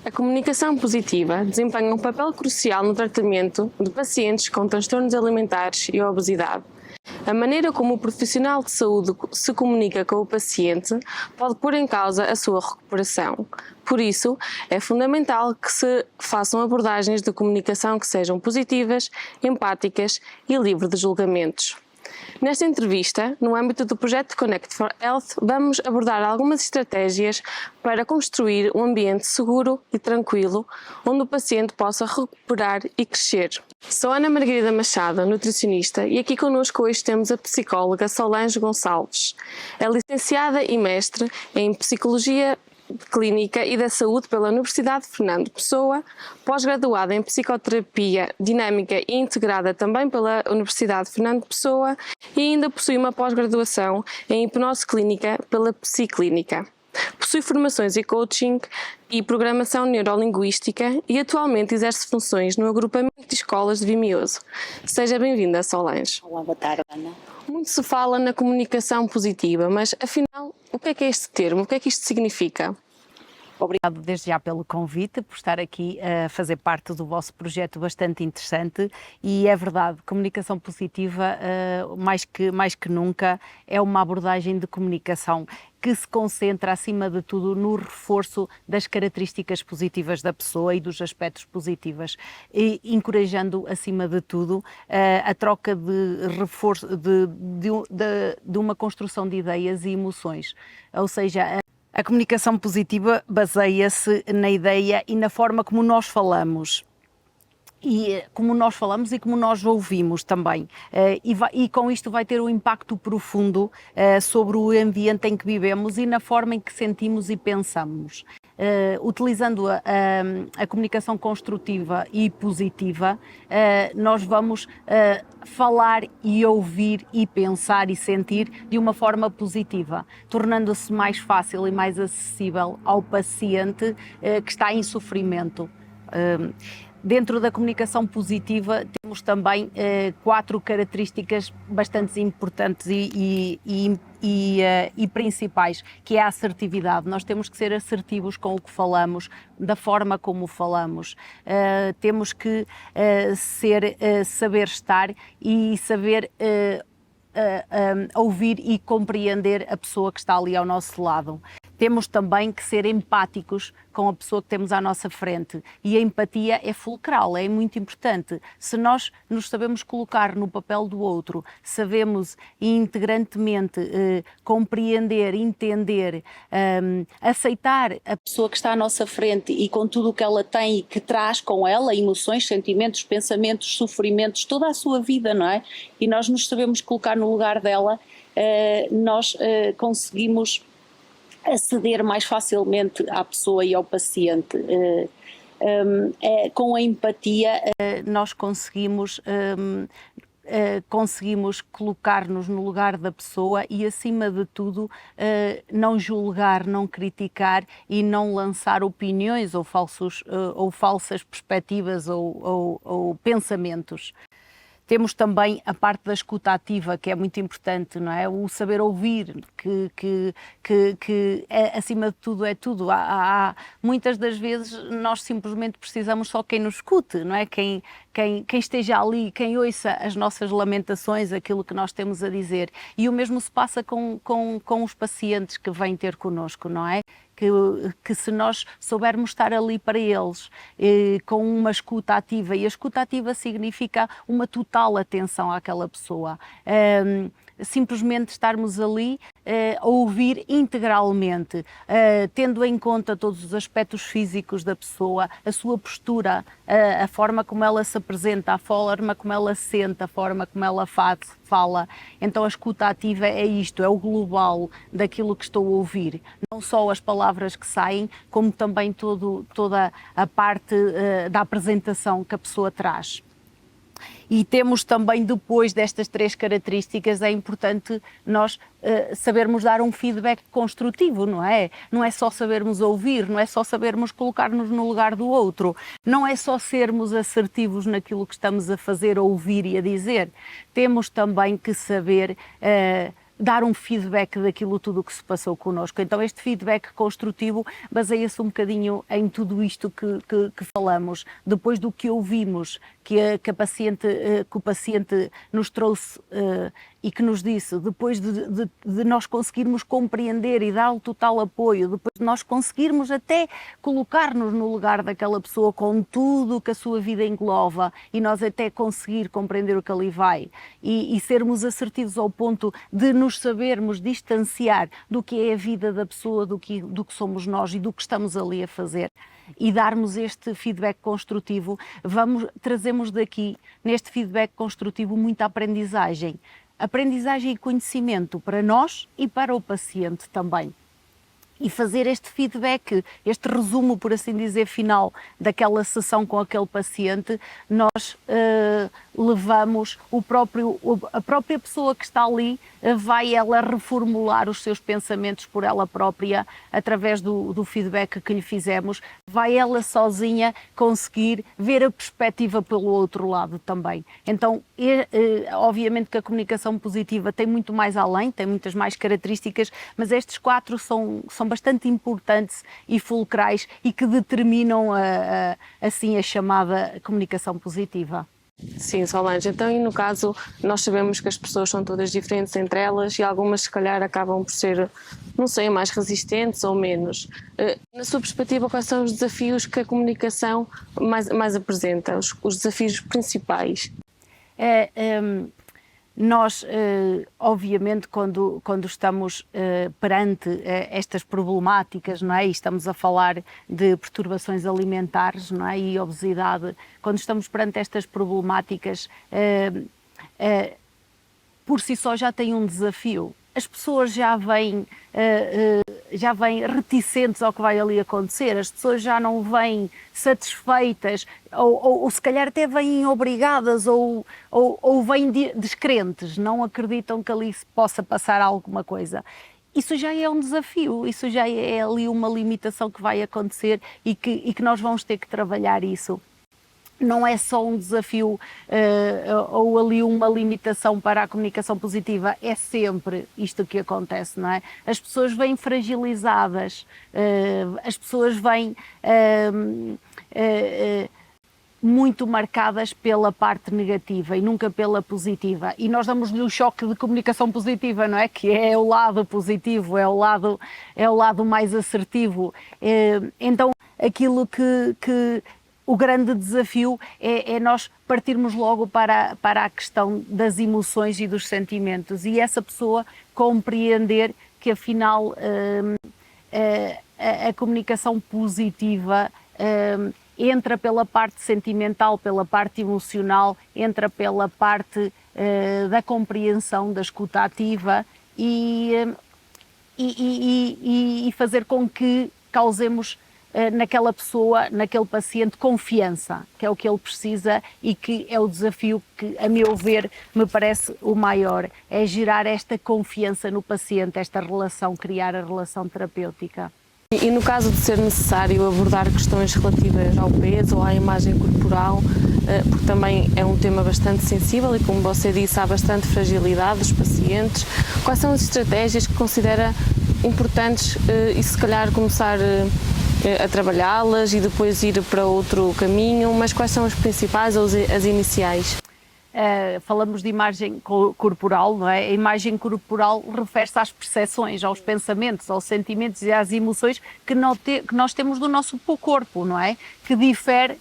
A comunicação positiva desempenha um papel crucial no tratamento de pacientes com transtornos alimentares e obesidade. A maneira como o profissional de saúde se comunica com o paciente pode pôr em causa a sua recuperação. Por isso, é fundamental que se façam abordagens de comunicação que sejam positivas, empáticas e livres de julgamentos. Nesta entrevista, no âmbito do projeto Connect for Health, vamos abordar algumas estratégias para construir um ambiente seguro e tranquilo, onde o paciente possa recuperar e crescer. Sou Ana Margarida Machado, nutricionista, e aqui connosco hoje temos a psicóloga Solange Gonçalves. É licenciada e mestre em Psicologia Clínica e da Saúde pela Universidade Fernando Pessoa, pós-graduada em Psicoterapia Dinâmica e integrada também pela Universidade Fernando Pessoa e ainda possui uma pós-graduação em Hipnose Clínica pela Psiclínica. Possui formações em coaching e programação neurolinguística e atualmente exerce funções no agrupamento de escolas de Vimioso. Seja bem-vinda, Solange. Olá, boa tarde, Ana. Muito se fala na comunicação positiva, mas afinal, o que é este termo? O que é que isto significa? Obrigado desde já pelo convite, por estar aqui a fazer parte do vosso projeto bastante interessante e é verdade, comunicação positiva, mais que nunca, é uma abordagem de comunicação que se concentra, acima de tudo, no reforço das características positivas da pessoa e dos aspectos positivos, e encorajando, acima de tudo, a troca de reforço, de uma construção de ideias e emoções, ou seja, a comunicação positiva baseia-se na ideia e na forma como nós falamos. E como nós falamos e como nós ouvimos também. E com isto vai ter um impacto profundo sobre o ambiente em que vivemos e na forma em que sentimos e pensamos. Utilizando a comunicação construtiva e positiva, nós vamos falar e ouvir e pensar e sentir de uma forma positiva, tornando-se mais fácil e mais acessível ao paciente que está em sofrimento. Dentro da comunicação positiva temos também 4 características bastante importantes e principais, que é a assertividade. Nós temos que ser assertivos com o que falamos, da forma como falamos. Temos que saber estar e saber ouvir e compreender a pessoa que está ali ao nosso lado. Temos também que ser empáticos com a pessoa que temos à nossa frente e a empatia é fulcral, é muito importante. Se nós nos sabemos colocar no papel do outro, sabemos integrantemente compreender, entender, aceitar a pessoa que está à nossa frente e com tudo o que ela tem e que traz com ela, emoções, sentimentos, pensamentos, sofrimentos, toda a sua vida, não é? E nós nos sabemos colocar no lugar dela, nós conseguimos aceder mais facilmente à pessoa e ao paciente. Com a empatia nós conseguimos colocar-nos no lugar da pessoa e, acima de tudo, não julgar, não criticar e não lançar opiniões ou falsas perspectivas ou pensamentos. Temos também a parte da escuta ativa, que é muito importante, não é? O saber ouvir, que acima de tudo é tudo. Muitas das vezes nós simplesmente precisamos só quem nos escute, não é? Quem esteja ali, quem ouça as nossas lamentações, aquilo que nós temos a dizer. E o mesmo se passa com os pacientes que vêm ter connosco, não é? Que se nós soubermos estar ali para eles com uma escuta ativa, e a escuta ativa significa uma total atenção àquela pessoa, simplesmente estarmos ali a ouvir integralmente, tendo em conta todos os aspectos físicos da pessoa, a sua postura, a forma como ela se apresenta, a forma como ela sente, a forma como ela fala. Então a escuta ativa é isto, é o global daquilo que estou a ouvir. Não só as palavras que saem, como também toda a parte da apresentação que a pessoa traz. E temos também, depois destas 3 características, é importante nós sabermos dar um feedback construtivo, não é? Não é só sabermos ouvir, não é só sabermos colocar-nos no lugar do outro, não é só sermos assertivos naquilo que estamos a fazer, a ouvir e a dizer. Temos também que saber dar um feedback daquilo tudo que se passou connosco. Então este feedback construtivo baseia-se um bocadinho em tudo isto que falamos, depois do que ouvimos, que o paciente nos trouxe e que nos disse, depois de nós conseguirmos compreender e dar o total apoio, depois de nós conseguirmos até colocar-nos no lugar daquela pessoa com tudo que a sua vida engloba e nós até conseguir compreender o que ali vai e sermos assertivos ao ponto de nos sabermos distanciar do que é a vida da pessoa, do que somos nós e do que estamos ali a fazer e darmos este feedback construtivo, trazemos daqui, neste feedback construtivo, muita aprendizagem e conhecimento para nós e para o paciente também. E fazer este feedback, este resumo, por assim dizer, final daquela sessão com aquele paciente, nós levamos a própria pessoa que está ali, vai ela reformular os seus pensamentos por ela própria, através do feedback que lhe fizemos, vai ela sozinha conseguir ver a perspectiva pelo outro lado também. Então, obviamente que a comunicação positiva tem muito mais além, tem muitas mais características, mas estes 4 são bastante importantes e fulcrais e que determinam assim a chamada comunicação positiva. Sim, Solange, então e no caso nós sabemos que as pessoas são todas diferentes entre elas e algumas se calhar acabam por ser, não sei, mais resistentes ou menos. Na sua perspectiva, quais são os desafios que a comunicação mais apresenta, os desafios principais? Nós, obviamente, quando estamos perante estas problemáticas, não é? E estamos a falar de perturbações alimentares, não é? E obesidade, quando estamos perante estas problemáticas, por si só já tem um desafio. As pessoas já vêm reticentes ao que vai ali acontecer, as pessoas já não vêm satisfeitas, ou se calhar até vêm obrigadas, ou vêm descrentes, não acreditam que ali se possa passar alguma coisa. Isso já é um desafio, isso já é ali uma limitação que vai acontecer e que nós vamos ter que trabalhar isso. Não é só um desafio ou ali uma limitação para a comunicação positiva, é sempre isto que acontece, não é? As pessoas vêm fragilizadas, as pessoas vêm muito marcadas pela parte negativa e nunca pela positiva. E nós damos-lhe o choque de comunicação positiva, não é? Que é o lado positivo, é o lado mais assertivo. Então, aquilo que o grande desafio é nós partirmos logo para a questão das emoções e dos sentimentos e essa pessoa compreender que afinal a comunicação positiva entra pela parte sentimental, pela parte emocional, entra pela parte da compreensão, da escuta ativa e fazer com que causemos naquela pessoa, naquele paciente, confiança, que é o que ele precisa e que é o desafio que, a meu ver, me parece o maior, é gerar esta confiança no paciente, esta relação, criar a relação terapêutica. E no caso de ser necessário abordar questões relativas ao peso ou à imagem corporal, porque também é um tema bastante sensível e, como você disse, há bastante fragilidade dos pacientes, quais são as estratégias que considera importantes e se calhar começar a trabalhá-las e depois ir para outro caminho, mas quais são as principais ou as iniciais? Falamos de imagem corporal, não é? A imagem corporal refere-se às percepções, aos pensamentos, aos sentimentos e às emoções que nós temos do nosso corpo, não é? Que difere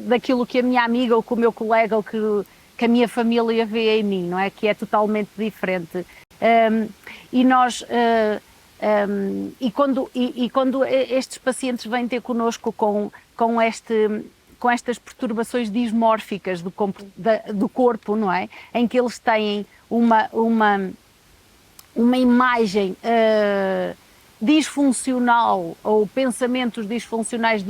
daquilo que a minha amiga ou que o meu colega ou que a minha família vê em mim, não é? Que é totalmente diferente. E nós... quando estes pacientes vêm ter connosco com estas perturbações dismórficas do corpo, não é? Em que eles têm uma imagem disfuncional ou pensamentos disfuncionais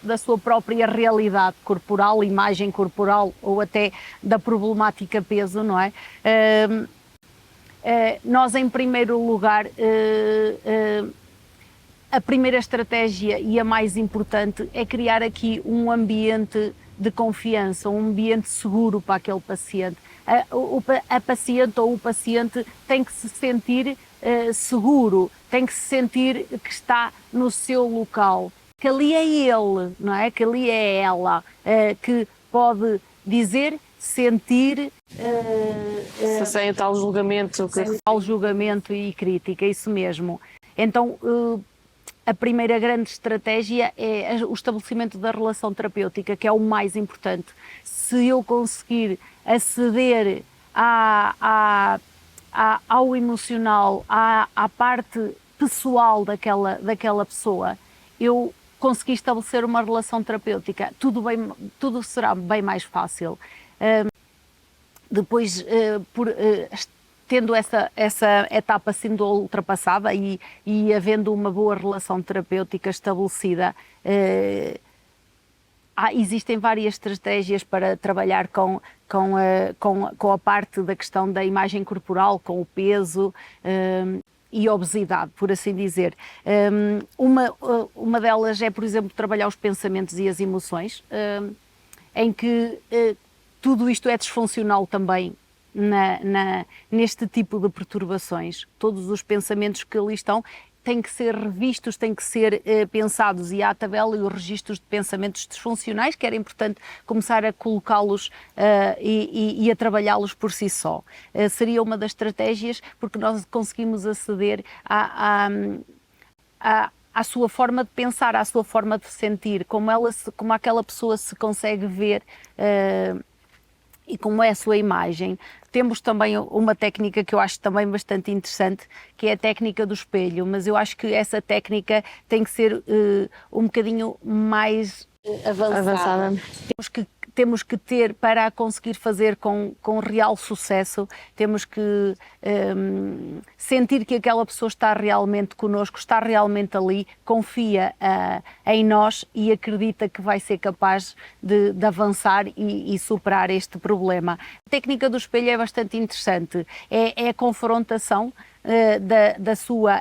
da sua própria realidade corporal, imagem corporal ou até da problemática peso, não é? Nós, em primeiro lugar, a primeira estratégia e a mais importante é criar aqui um ambiente de confiança, um ambiente seguro para aquele paciente. a paciente ou o paciente tem que se sentir seguro, tem que se sentir que está no seu local, que ali é ele, não é? Que ali é ela, que pode dizer, sentir, Sem o tal julgamento. ao julgamento e crítica, isso mesmo. Então, a primeira grande estratégia é o estabelecimento da relação terapêutica, que é o mais importante. Se eu conseguir aceder ao emocional, à parte pessoal daquela pessoa, eu consegui estabelecer uma relação terapêutica, tudo será bem mais fácil. Depois, tendo essa etapa sendo ultrapassada e havendo uma boa relação terapêutica estabelecida, existem várias estratégias para trabalhar com a parte da questão da imagem corporal, com o peso e obesidade, por assim dizer. Uma delas é, por exemplo, trabalhar os pensamentos e as emoções, em que tudo isto é disfuncional também neste tipo de perturbações. Todos os pensamentos que ali estão têm que ser revistos, têm que ser pensados, e há a tabela e os registros de pensamentos disfuncionais, que era importante começar a colocá-los e a trabalhá-los por si só. Seria uma das estratégias, porque nós conseguimos aceder à sua forma de pensar, à sua forma de sentir, como aquela pessoa se consegue ver e como é a sua imagem. Temos também uma técnica que eu acho também bastante interessante, que é a técnica do espelho, mas eu acho que essa técnica tem que ser um bocadinho mais avançada. Temos que ter, para a conseguir fazer com real sucesso, temos que sentir que aquela pessoa está realmente connosco, está realmente ali, confia em nós e acredita que vai ser capaz de avançar e superar este problema. A técnica do espelho é bastante interessante, é a confrontação da sua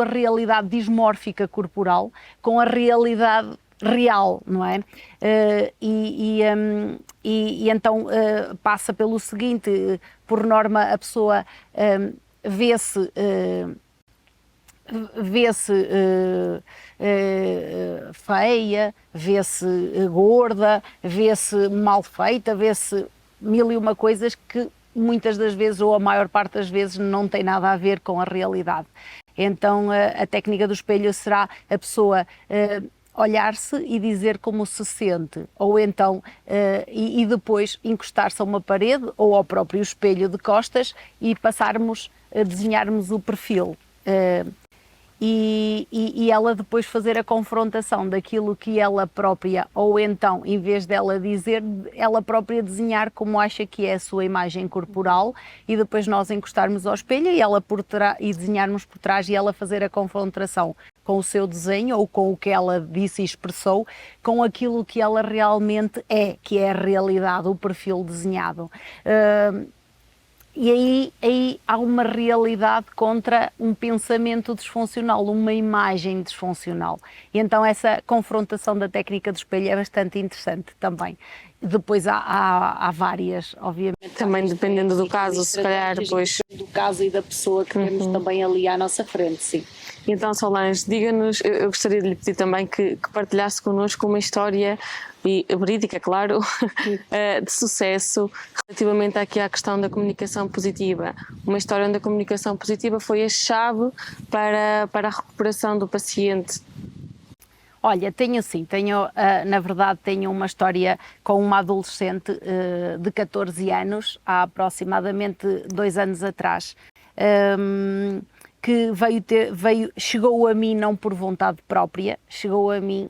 realidade dismórfica corporal com a realidade real, não é? Então passa pelo seguinte: por norma a pessoa vê-se feia, vê-se gorda, vê-se mal feita, vê-se mil e uma coisas que muitas das vezes, ou a maior parte das vezes, não tem nada a ver com a realidade. Então a técnica do espelho será a pessoa olhar-se e dizer como se sente, ou então e depois encostar-se a uma parede ou ao próprio espelho de costas e desenharmos o perfil. E ela depois fazer a confrontação daquilo que ela própria, ou então, em vez dela dizer, ela própria desenhar como acha que é a sua imagem corporal, e depois nós encostarmos ao espelho e ela e desenharmos por trás, e ela fazer a confrontação com o seu desenho, ou com o que ela disse e expressou, com aquilo que ela realmente é, que é a realidade, o perfil desenhado. E aí há uma realidade contra um pensamento disfuncional, uma imagem disfuncional. E então essa confrontação da técnica do espelho é bastante interessante também. Depois há várias, obviamente. Também dependendo do caso, se calhar depois. Do caso e da pessoa que temos também ali à nossa frente, sim. Então, Solange, diga-nos, eu gostaria de lhe pedir também que partilhasse connosco uma história, e verídica, claro, de sucesso relativamente aqui à questão da comunicação positiva. Uma história onde a comunicação positiva foi a chave para a recuperação do paciente. Olha, na verdade tenho uma história com uma adolescente de 14 anos, há aproximadamente 2 anos atrás, que chegou a mim não por vontade própria, chegou a mim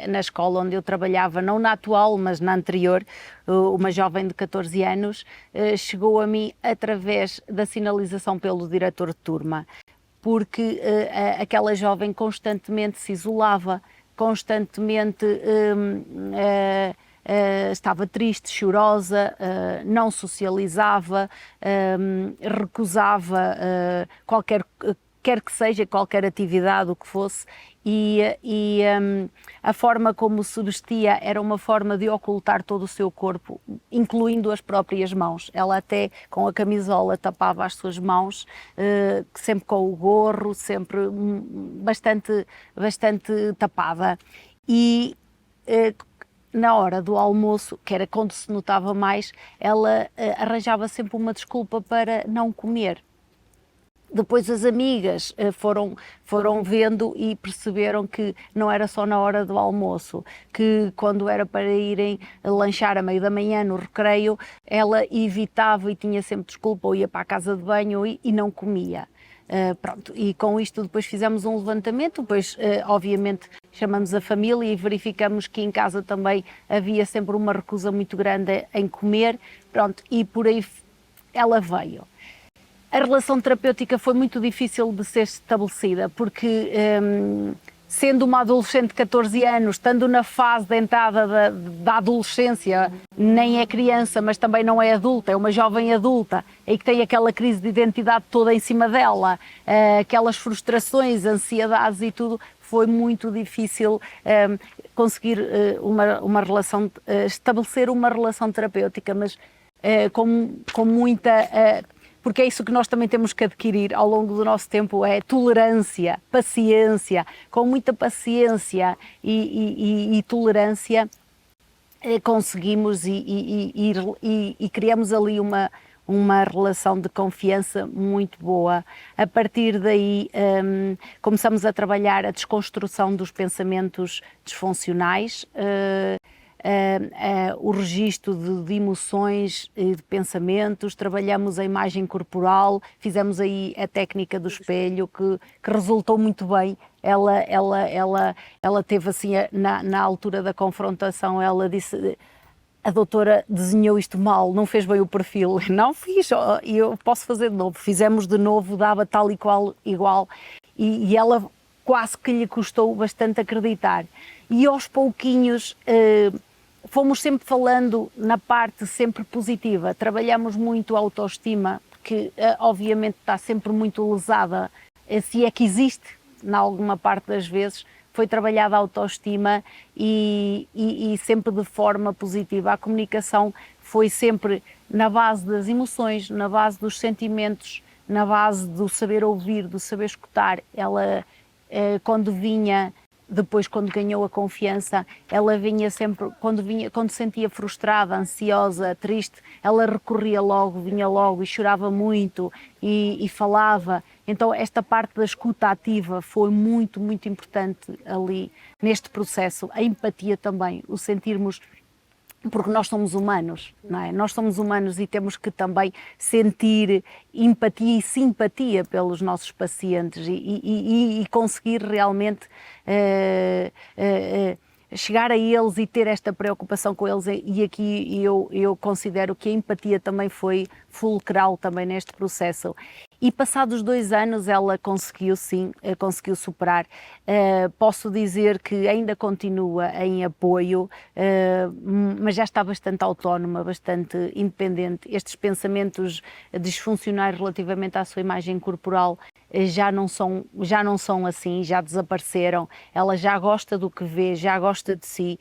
na escola onde eu trabalhava, não na atual, mas na anterior, uma jovem de 14 anos, chegou a mim através da sinalização pelo diretor de turma, porque aquela jovem constantemente se isolava, constantemente estava triste, chorosa, não socializava, recusava qualquer quer que seja, qualquer atividade, o que fosse, a forma como se vestia era uma forma de ocultar todo o seu corpo, incluindo as próprias mãos. Ela até com a camisola tapava as suas mãos, sempre com o gorro, sempre bastante tapada. E na hora do almoço, que era quando se notava mais, ela arranjava sempre uma desculpa para não comer. Depois as amigas foram vendo e perceberam que não era só na hora do almoço, que quando era para irem lanchar a meio da manhã no recreio, ela evitava e tinha sempre desculpa, ou ia para a casa de banho e não comia. Pronto, e com isto depois fizemos um levantamento, depois obviamente chamamos a família e verificamos que em casa também havia sempre uma recusa muito grande em comer, pronto, e por aí ela veio. A relação terapêutica foi muito difícil de ser estabelecida, porque sendo uma adolescente de 14 anos, estando na fase de entrada da adolescência, nem é criança, mas também não é adulta, é uma jovem adulta, e que tem aquela crise de identidade toda em cima dela, aquelas frustrações, ansiedades e tudo, foi muito difícil conseguir uma relação, estabelecer uma relação terapêutica, mas com muita... porque é isso que nós também temos que adquirir ao longo do nosso tempo, é tolerância, paciência. Com muita paciência e tolerância conseguimos e criamos ali uma relação de confiança muito boa. A partir daí começamos a trabalhar a desconstrução dos pensamentos disfuncionais, o registro de emoções e de pensamentos, trabalhamos a imagem corporal, fizemos aí a técnica do espelho que resultou muito bem. Ela teve assim, na altura da confrontação, ela disse: a doutora desenhou isto mal, não fez bem o perfil. Não fiz, e eu posso fazer de novo. Fizemos de novo, dava tal e qual igual, e ela quase que lhe custou bastante acreditar. E aos pouquinhos fomos sempre falando na parte sempre positiva, trabalhamos muito a autoestima, porque obviamente está sempre muito lesada, se é que existe, em alguma parte das vezes, foi trabalhada a autoestima e sempre de forma positiva. A comunicação foi sempre na base das emoções, na base dos sentimentos, na base do saber ouvir, do saber escutar. Ela, quando vinha... Depois, quando ganhou a confiança, ela vinha sempre, quando se sentia frustrada, ansiosa, triste, ela recorria logo, vinha logo e chorava muito e falava. Então esta parte da escuta ativa foi muito, muito importante ali neste processo. A empatia também, o sentirmos... Porque nós somos humanos, não é? Nós somos humanos e temos que também sentir empatia e simpatia pelos nossos pacientes e conseguir realmente chegar a eles e ter esta preocupação com eles. E aqui eu considero que a empatia também foi fulcral também neste processo. E passados 2 anos ela conseguiu, sim, conseguiu superar. Posso dizer que ainda continua em apoio, mas já está bastante autónoma, bastante independente. Estes pensamentos disfuncionais relativamente à sua imagem corporal já não são assim, já desapareceram. Ela já gosta do que vê, já gosta de si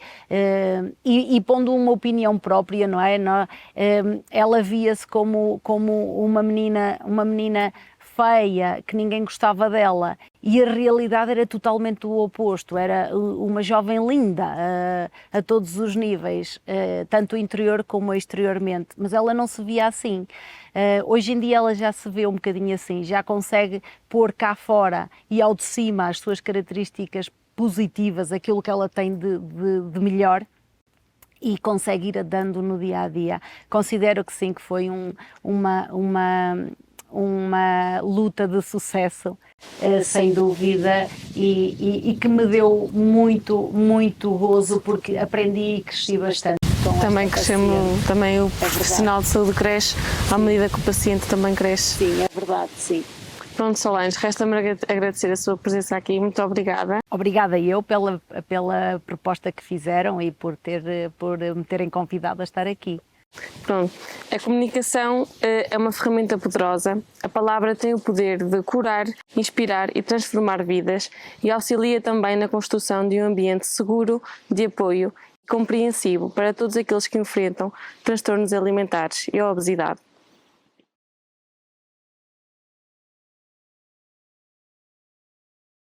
e pondo uma opinião própria, não é? Ela via-se como uma menina feia, que ninguém gostava dela, e a realidade era totalmente o oposto, era uma jovem linda a todos os níveis, tanto interior como exteriormente, mas ela não se via assim. Hoje em dia ela já se vê um bocadinho assim, já consegue pôr cá fora e ao de cima as suas características positivas, aquilo que ela tem de melhor, e consegue ir dando no dia a dia. Considero que sim, que foi uma luta de sucesso, sem dúvida, e que me deu muito gozo, porque aprendi e cresci bastante. Também crescemos, também o profissional de saúde cresce à medida que o paciente também cresce. Sim, é verdade, sim. Pronto, Solange, resta-me agradecer a sua presença aqui, muito obrigada. Obrigada eu pela proposta que fizeram e por me terem convidado a estar aqui. Pronto, a comunicação é uma ferramenta poderosa. A palavra tem o poder de curar, inspirar e transformar vidas e auxilia também na construção de um ambiente seguro, de apoio e compreensivo para todos aqueles que enfrentam transtornos alimentares e a obesidade.